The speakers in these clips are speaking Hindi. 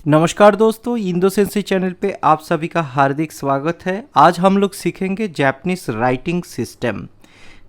नमस्कार दोस्तों, इंदो सेंसी चैनल पे आप सभी का हार्दिक स्वागत है। आज हम लोग सीखेंगे जापानीज राइटिंग सिस्टम।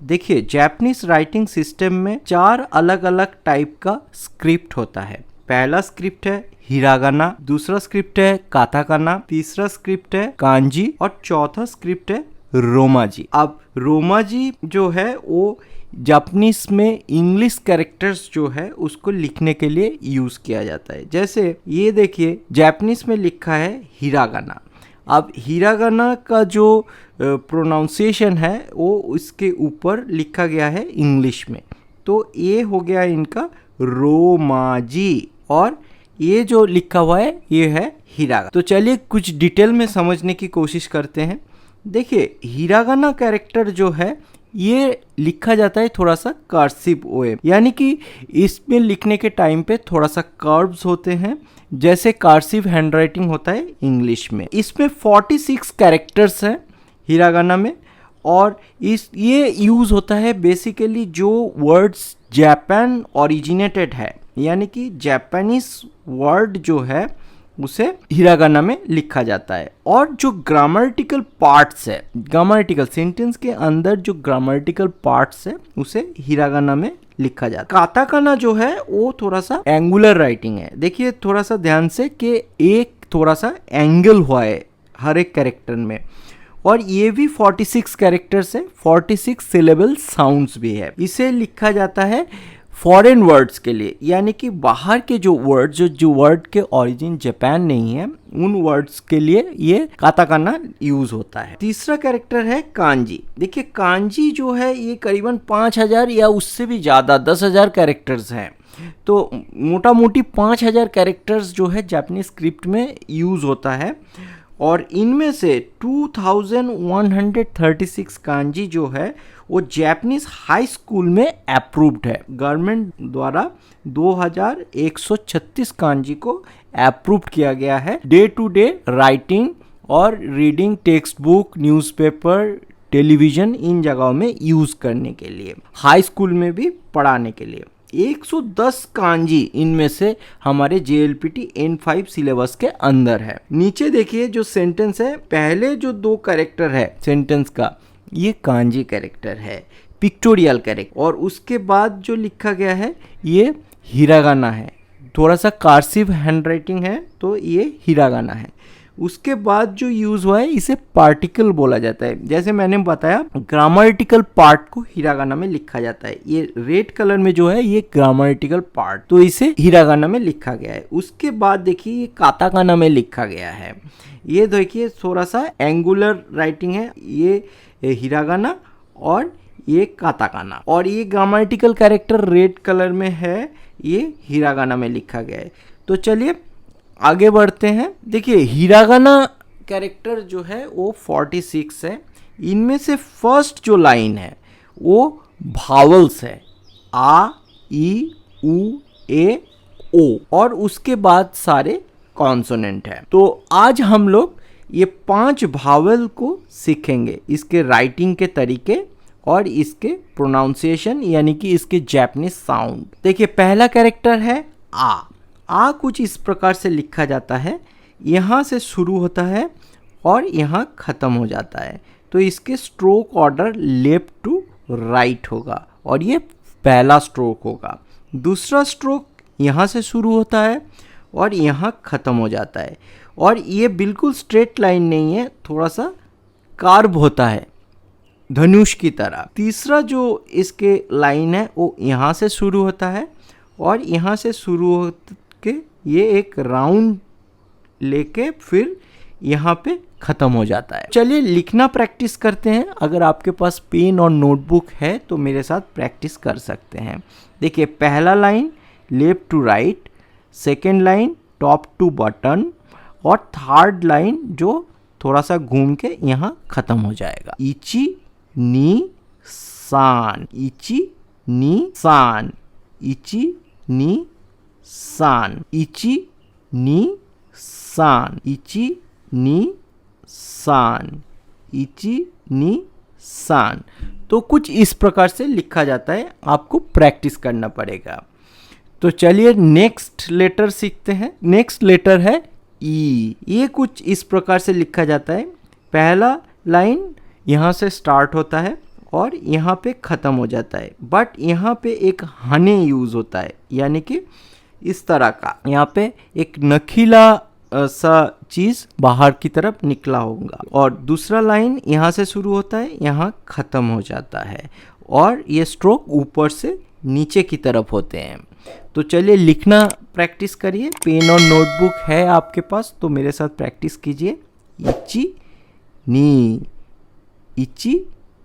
देखिए, जापानीज राइटिंग सिस्टम में 4 अलग अलग टाइप का स्क्रिप्ट होता है। पहला स्क्रिप्ट है हिरागाना, दूसरा स्क्रिप्ट है काताकाना, तीसरा स्क्रिप्ट है कांजी और चौथा स्क्रिप्ट है रोमाजी। अब रोमाजी जो है वो जापानीज में इंग्लिश कैरेक्टर्स जो है उसको लिखने के लिए यूज किया जाता है। जैसे ये देखिए, जापानीज में लिखा है हिरागाना। अब हिरागाना का जो प्रोनाउंसिएशन है वो इसके ऊपर लिखा गया है इंग्लिश में, तो ये हो गया इनका रोमाजी और ये जो लिखा हुआ है ये है हिरागाना। तो चलिए कुछ डिटेल में समझने की कोशिश करते हैं। देखिए, हिरागाना कैरेक्टर जो है ये लिखा जाता है थोड़ा सा कर्सिव वे, यानी कि इसमें लिखने के टाइम पे थोड़ा सा कर्व्स होते हैं, जैसे कर्सिव हैंडराइटिंग होता है इंग्लिश में। इसमें 46 कैरेक्टर्स हैं हिरागाना में और ये यूज़ होता है बेसिकली जो वर्ड्स जापान ओरिजिनेटेड है, यानी कि जापानीज वर्ड जो है उसे हिरागाना में लिखा जाता है। और जो ग्रामेटिकल पार्ट्स है, ग्रामेटिकल सेंटेंस के अंदर जो ग्रामेटिकल पार्ट्स है उसे हिरागाना में लिखा जाता है। काताकाना जो है वो थोड़ा सा एंगुलर राइटिंग है। देखिए थोड़ा सा ध्यान से कि एक थोड़ा सा एंगल हुआ है हर एक कैरेक्टर में, और ये भी 46 कैरेक्टर्स है, 46 सिलेबल साउंड्स भी है। इसे लिखा जाता है फॉरेन वर्ड्स के लिए, यानी कि बाहर के जो वर्ड्स जो वर्ड के ओरिजिन जापान नहीं है उन वर्ड्स के लिए ये काताकाना यूज होता है। तीसरा कैरेक्टर है कांजी। देखिए कांजी जो है ये करीबन 5000 या उससे भी ज़्यादा 10,000 कैरेक्टर्स हैं। तो मोटा मोटी 5000 कैरेक्टर्स जो है जापानीज स्क्रिप्ट में यूज होता है और इनमें से 2136 कांजी जो है वो जापानीज हाई स्कूल में अप्रूव्ड है। गवर्नमेंट द्वारा 2136 कांजी को अप्रूव्ड किया गया है डे टू डे राइटिंग और reading, text book, newspaper, television इन जगहों में यूज़ करने के लिए, हाई स्कूल में भी पढ़ाने के लिए। 110 कांजी इनमें से हमारे JLPT N5 सिलेबस के अंदर है। नीचे देखिए जो सेंटेंस है, पहले जो 2 कैरेक्टर है सेंटेंस का ये कांजी कैरेक्टर है, पिक्टोरियल कैरेक्टर, और उसके बाद जो लिखा गया है ये हिरागाना है। थोड़ा सा कर्सिव हैंडराइटिंग है तो ये हिरागाना है। उसके बाद जो यूज़ हुआ है इसे पार्टिकल बोला जाता है। जैसे मैंने बताया ग्रामेटिकल पार्ट को हिरागाना में लिखा जाता है। ये रेड कलर में जो है ये ग्रामेटिकल पार्ट, तो इसे हिरागाना में लिखा गया है। उसके बाद देखिए ये काताकाना में लिखा गया है। ये देखिए थोड़ा सा एंगुलर राइटिंग है, ये हिरागाना और ये काताकाना, और ये ग्रामेटिकल कैरेक्टर रेड कलर में है, ये हिरागाना में लिखा गया है। तो चलिए आगे बढ़ते हैं। देखिए हिरागाना कैरेक्टर जो है वो 46 है। इनमें से फर्स्ट जो लाइन है वो भावल्स है, आ, ई, उ, ए, ओ, और उसके बाद सारे कॉन्सोनेंट है। तो आज हम लोग ये 5 भावल को सीखेंगे, इसके राइटिंग के तरीके और इसके प्रोनाउंसिएशन, यानी कि इसके जापानीज साउंड। देखिए पहला कैरेक्टर है आ कुछ इस प्रकार से लिखा जाता है, यहाँ से शुरू होता है और यहाँ ख़त्म हो जाता है। तो इसके stroke order left to right होगा और ये पहला स्ट्रोक होगा। दूसरा स्ट्रोक यहाँ से शुरू होता है और यहाँ ख़त्म हो जाता है, और ये बिल्कुल स्ट्रेट लाइन नहीं है, थोड़ा सा कार्व होता है धनुष की तरह। तीसरा जो इसके लाइन है वो यहाँ से शुरू होता है और यहाँ से शुरू हो के ये एक राउंड लेके फिर यहाँ पे ख़त्म हो जाता है। चलिए लिखना प्रैक्टिस करते हैं। अगर आपके पास पेन और नोटबुक है तो मेरे साथ प्रैक्टिस कर सकते हैं। देखिए पहला line left to right, second line top to bottom, और थर्ड लाइन जो थोड़ा सा घूम के यहाँ ख़त्म हो जाएगा। इची नी सान, इची नी सान, इची नी सान, इची नी सान, इची नी सान, इची नी सान। तो कुछ इस प्रकार से लिखा जाता है, आपको प्रैक्टिस करना पड़ेगा। तो चलिए नेक्स्ट लेटर सीखते हैं। नेक्स्ट लेटर है ई। ये कुछ इस प्रकार से लिखा जाता है। पहला लाइन यहाँ से स्टार्ट होता है और यहाँ पे ख़त्म हो जाता है, बट यहाँ पे एक हने यूज़ होता है, यानी कि इस तरह का यहाँ पे एक नखीला सा चीज़ बाहर की तरफ निकला होगा। और दूसरा लाइन यहाँ से शुरू होता है, यहाँ ख़त्म हो जाता है, और ये स्ट्रोक ऊपर से नीचे की तरफ होते हैं। तो चलिए लिखना प्रैक्टिस करिए। पेन और नोटबुक है आपके पास तो मेरे साथ प्रैक्टिस कीजिए। इची नी, इची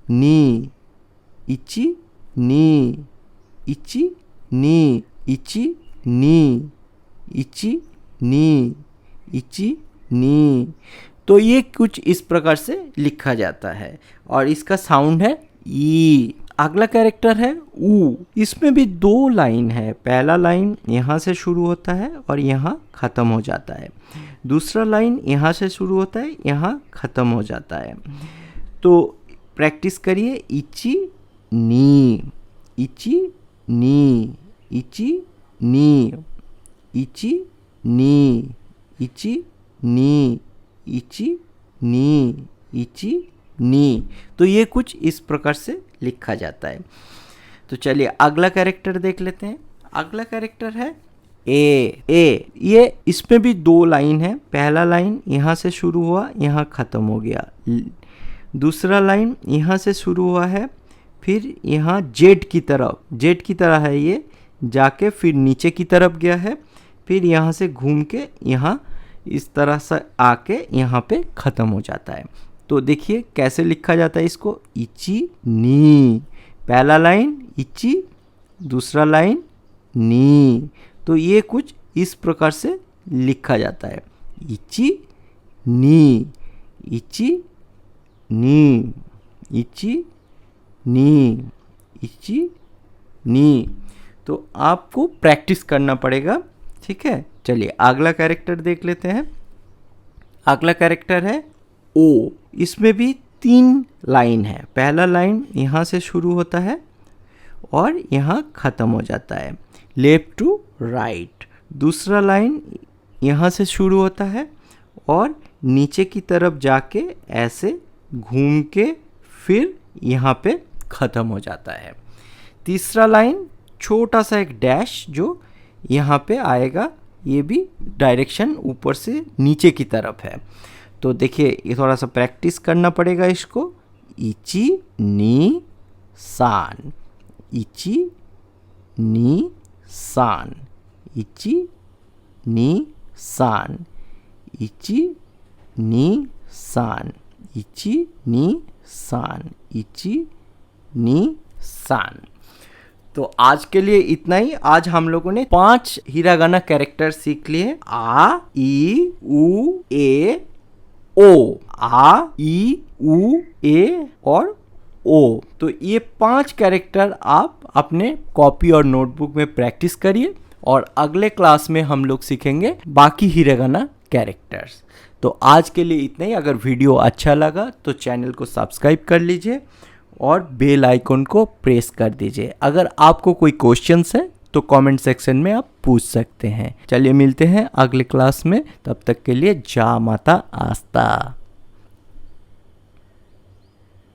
नी, इची नी, इची नी, इची नी, इची नी, इची नी। तो ये कुछ इस प्रकार से लिखा जाता है और इसका साउंड है ई। अगला कैरेक्टर है ऊ। इसमें भी 2 लाइन है। पहला लाइन यहाँ से शुरू होता है और यहाँ ख़त्म हो जाता है। दूसरा लाइन यहाँ से शुरू होता है, यहाँ ख़त्म हो जाता है। तो प्रैक्टिस करिए। इची नी, इची नी, इची नी, इची नी, इची नी, इची नी, इची नी। तो ये कुछ इस प्रकार से लिखा जाता है। तो चलिए अगला कैरेक्टर देख लेते हैं। अगला कैरेक्टर है ए। ए ये इसमें भी 2 लाइन है। पहला लाइन यहाँ से शुरू हुआ, यहाँ ख़त्म हो गया। दूसरा लाइन यहाँ से शुरू हुआ है, फिर यहाँ जेड की तरह है, ये जाके फिर नीचे की तरफ गया है, फिर यहाँ से घूम के यहाँ इस तरह से आके यहाँ पे ख़त्म हो जाता है। तो देखिए कैसे लिखा जाता है इसको। इची नी, पहला लाइन इची, दूसरा लाइन नी। तो ये कुछ इस प्रकार से लिखा जाता है। इची नी, इची नी, इची नी, इची नी। तो आपको प्रैक्टिस करना पड़ेगा, ठीक है। चलिए अगला कैरेक्टर देख लेते हैं। अगला कैरेक्टर है ओ। इसमें भी 3 लाइन है। पहला लाइन यहाँ से शुरू होता है और यहाँ ख़त्म हो जाता है, लेफ्ट टू राइट। दूसरा लाइन यहाँ से शुरू होता है और नीचे की तरफ जाके ऐसे घूम के फिर यहाँ पे ख़त्म हो जाता है। तीसरा लाइन छोटा सा एक डैश जो यहाँ पे आएगा, ये भी डायरेक्शन ऊपर से नीचे की तरफ है। तो देखिए ये थोड़ा सा प्रैक्टिस करना पड़ेगा इसको। इची नी सान, इची नी सान, इची नी सान, इची नी सान, इची नी सान, इची नी सान। तो आज के लिए इतना ही। आज हम लोगों ने 5 हिरागाना कैरेक्टर सीख लिए। आ, ई, उ, ए, ओ। आ, ई, उ, ए और ओ। तो ये 5 कैरेक्टर आप अपने कॉपी और नोटबुक में प्रैक्टिस करिए और अगले क्लास में हम लोग सीखेंगे बाकी हिरागाना कैरेक्टर्स। तो आज के लिए इतना ही। अगर वीडियो अच्छा लगा तो चैनल को सब्सक्राइब कर लीजिए और बेल आइकन को प्रेस कर दीजिए। अगर आपको कोई क्वेश्चंस है तो कमेंट सेक्शन में आप पूछ सकते हैं। चलिए मिलते हैं अगले क्लास में, तब तक के लिए जा माता आस्था।